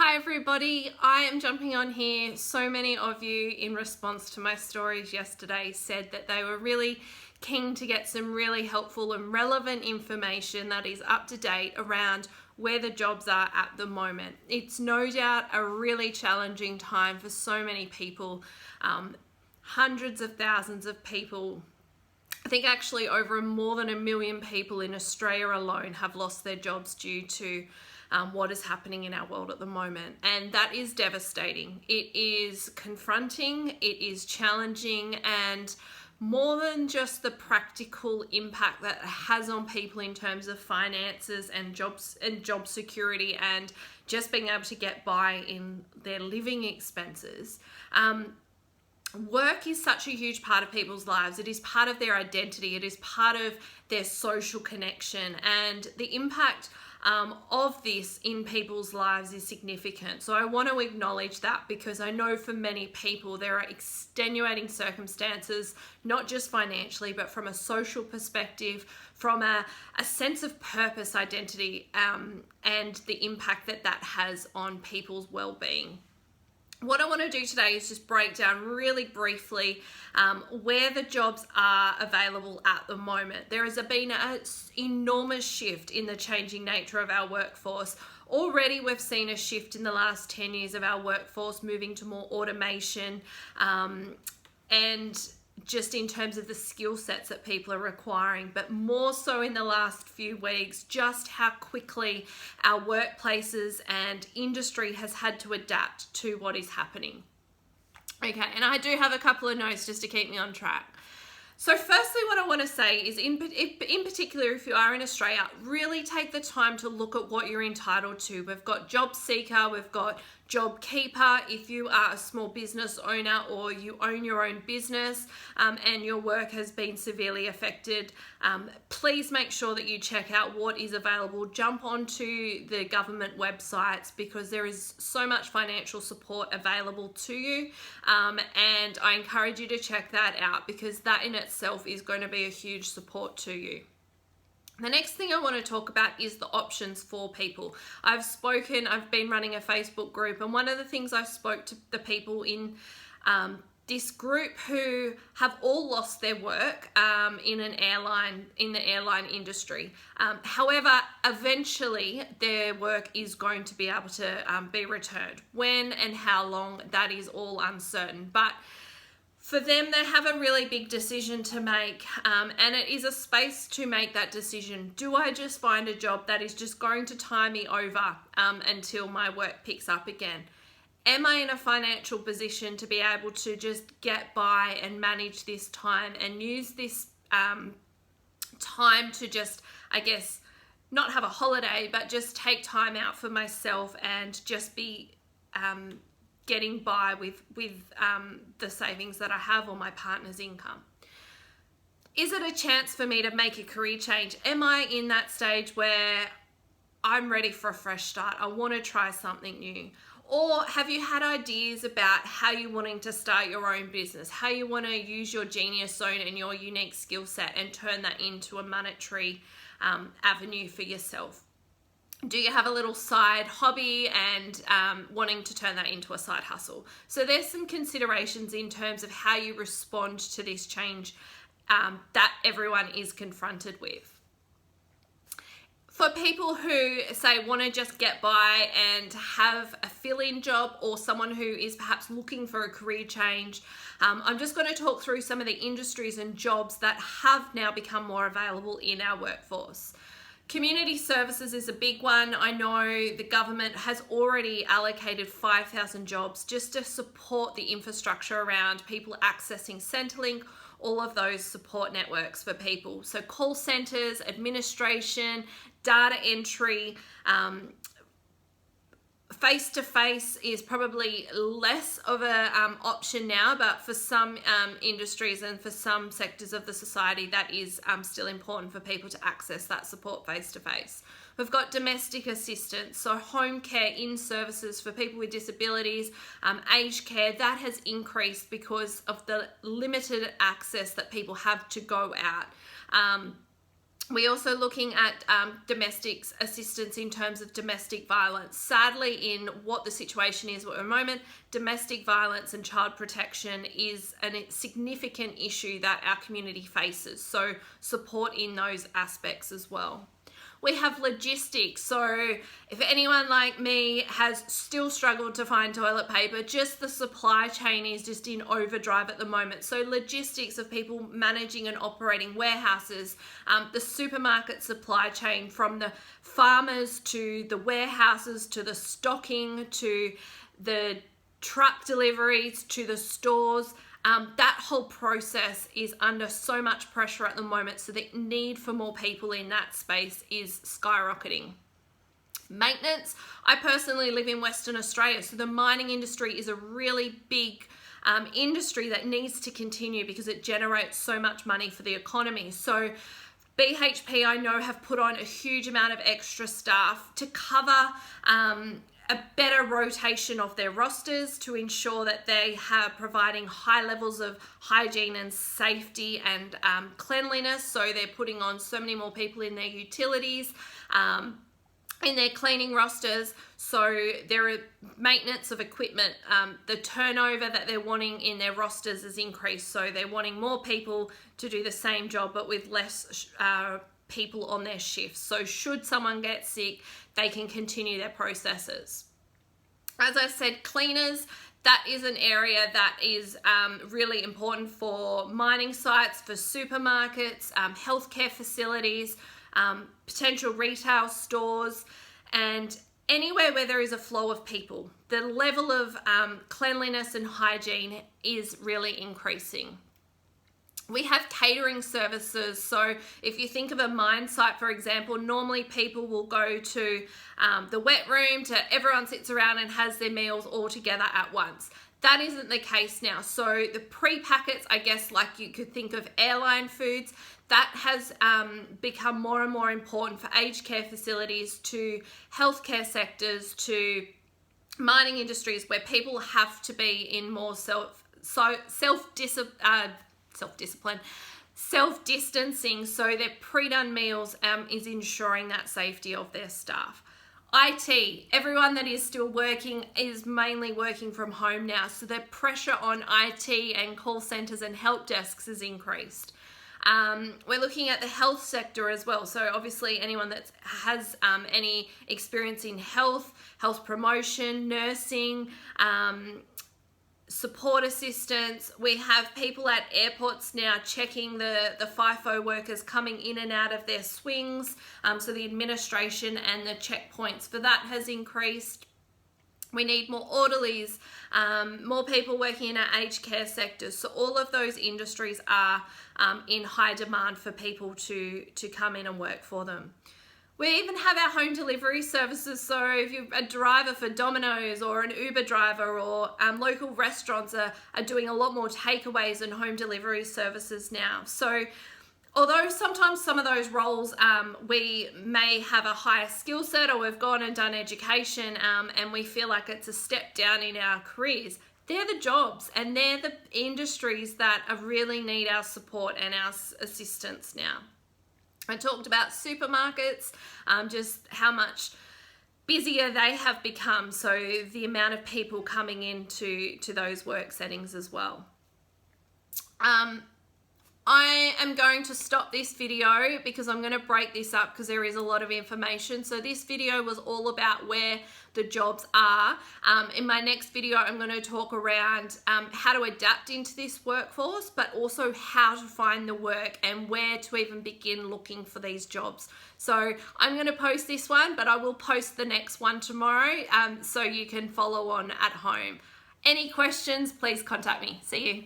Hi everybody, I am jumping on here. So many of you in response to my stories yesterday said that they were really keen to get some really helpful and relevant information that is up to date around where the jobs are at the moment. It's no doubt a really challenging time for so many people, hundreds of thousands of people. I think actually over more than 1 million people in Australia alone have lost their jobs due to what is happening in our world at the moment. And that is devastating. It is confronting, it is challenging, and more than just the practical impact that it has on people in terms of finances and jobs and job security and just being able to get by in their living expenses. Work is such a huge part of people's lives. It is part of their identity. It is part of their social connection, and the impact of this in people's lives is significant. So I want to acknowledge that, because I know for many people there are extenuating circumstances, not just financially, but from a social perspective, from a sense of purpose, identity, and the impact that that has on people's well-being. What I want to do today is just break down really briefly where the jobs are available at the moment. There has been an enormous shift in the changing nature of our workforce. Already we've seen a shift in the last 10 years of our workforce moving to more automation and just in terms of the skill sets that people are requiring, but more so in the last few weeks, just how quickly our workplaces and industry has had to adapt to what is happening. Okay, and I do have a couple of notes just to keep me on track. So firstly, what I want to say is in particular, if you are in Australia, really take the time to look at what you're entitled to. We've got job seeker, we've got job keeper. If you are a small business owner or you own your own business and your work has been severely affected, please make sure that you check out what is available. Jump onto the government websites, because there is so much financial support available to you, and I encourage you to check that out, because that in itself is going to be a huge support to you. The next thing I want to talk about is the options for people. I've been running a Facebook group, and one of the things I spoke to the people in this group who have all lost their work in the airline industry. However, eventually their work is going to be able to be returned. When and how long, that is all uncertain. But for them, they have a really big decision to make, and it is a space to make that decision. Do I just find a job that is just going to tie me over until my work picks up again? Am I in a financial position to be able to just get by and manage this time and use this time to just, I guess, not have a holiday, but just take time out for myself and just be getting by with the savings that I have or my partner's income? Is it a chance for me to make a career change? Am I in that stage where I'm ready for a fresh start? I want to try something new. Or have you had ideas about how you're wanting to start your own business, how you want to use your genius zone and your unique skill set and turn that into a monetary avenue for yourself? Do you have a little side hobby and wanting to turn that into a side hustle? So there's some considerations in terms of how you respond to this change that everyone is confronted with. For people who say want to just get by and have a fill-in job, or someone who is perhaps looking for a career change, I'm just going to talk through some of the industries and jobs that have now become more available in our workforce. Community services is a big one. I know the government has already allocated 5,000 jobs just to support the infrastructure around people accessing Centrelink, all of those support networks for people. So call centers, administration, data entry, face-to-face is probably less of a option now, but for some industries and for some sectors of the society, that is still important for people to access that support face-to-face. We've got domestic assistance, so home care, in-services for people with disabilities, aged care. That has increased because of the limited access that people have to go out. We're also looking at domestic assistance in terms of domestic violence. Sadly, in what the situation is at the moment, domestic violence and child protection is a significant issue that our community faces. So support in those aspects as well. We have logistics. So if anyone like me has still struggled to find toilet paper, just the supply chain is just in overdrive at the moment. So logistics of people managing and operating warehouses, the supermarket supply chain, from the farmers to the warehouses to the stocking to the truck deliveries to the stores. That whole process is under so much pressure at the moment, so the need for more people in that space is skyrocketing. Maintenance. I personally live in Western Australia, so the mining industry is a really big industry that needs to continue because it generates so much money for the economy. So BHP, I know, have put on a huge amount of extra staff to cover a better rotation of their rosters to ensure that they are providing high levels of hygiene and safety and cleanliness. So they're putting on so many more people in their utilities, in their cleaning rosters. So there are maintenance of equipment. The turnover that they're wanting in their rosters is increased. So they're wanting more people to do the same job, but with less people on their shifts. So should someone get sick, they can continue their processes. As I said, cleaners, that is an area that is really important for mining sites, for supermarkets, healthcare facilities, potential retail stores, and anywhere where there is a flow of people. The level of cleanliness and hygiene is really increasing. We have catering services. So if you think of a mine site, for example, normally people will go to the wet room, everyone sits around and has their meals all together at once. That isn't the case now. So the pre-packets, I guess, like you could think of airline foods, that has become more and more important for aged care facilities, to healthcare sectors, to mining industries, where people have to be in more self-distancing, so their pre-done meals is ensuring that safety of their staff. IT, everyone that is still working is mainly working from home now, so the pressure on IT and call centres and help desks has increased. We're looking at the health sector as well, so obviously anyone that has any experience in health promotion, nursing, support assistance. We have people at airports now checking the FIFO workers coming in and out of their swings. So the administration and the checkpoints for that has increased. We need more orderlies, more people working in our aged care sectors. So all of those industries are in high demand for people to come in and work for them. We even have our home delivery services. So if you're a driver for Domino's or an Uber driver, or local restaurants are doing a lot more takeaways and home delivery services now. So although sometimes some of those roles we may have a higher skill set, or we've gone and done education and we feel like it's a step down in our careers, they're the jobs and they're the industries that really need our support and our assistance now. I talked about supermarkets, just how much busier they have become, so the amount of people coming into those work settings as well. I am going to stop this video because I'm going to break this up because there is a lot of information. So this video was all about where the jobs are. In my next video, I'm going to talk around how to adapt into this workforce, but also how to find the work and where to even begin looking for these jobs. So I'm going to post this one, but I will post the next one tomorrow so you can follow on at home. Any questions, please contact me. See you.